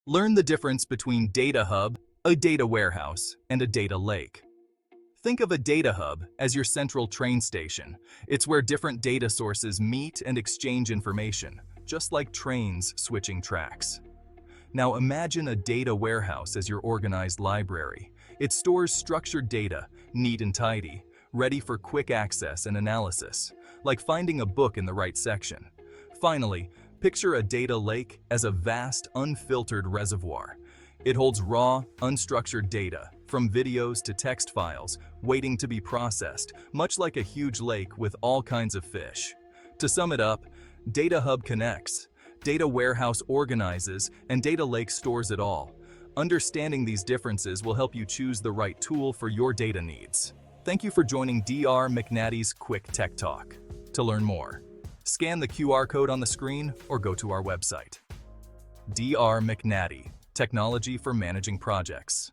Learn the difference between data hub, a data warehouse, and a data lake. Think of a data hub as your central train station. It's where different data sources meet and exchange information, just like trains switching tracks. Now imagine a data warehouse as your organized library. It stores structured data, neat and tidy, ready for quick access and analysis, like finding a book in the right section. Finally, picture a data lake as a vast, unfiltered reservoir. It holds raw, unstructured data, from videos to text files, waiting to be processed, much like a huge lake with all kinds of fish. To sum it up, Data Hub connects, Data Warehouse organizes, and Data Lake stores it all. Understanding these differences will help you choose the right tool for your data needs. Thank you for joining DRMcNatty's Quick Tech Talk. To learn more, scan the QR code on the screen or go to our website. DRMcNatty, technology for managing projects.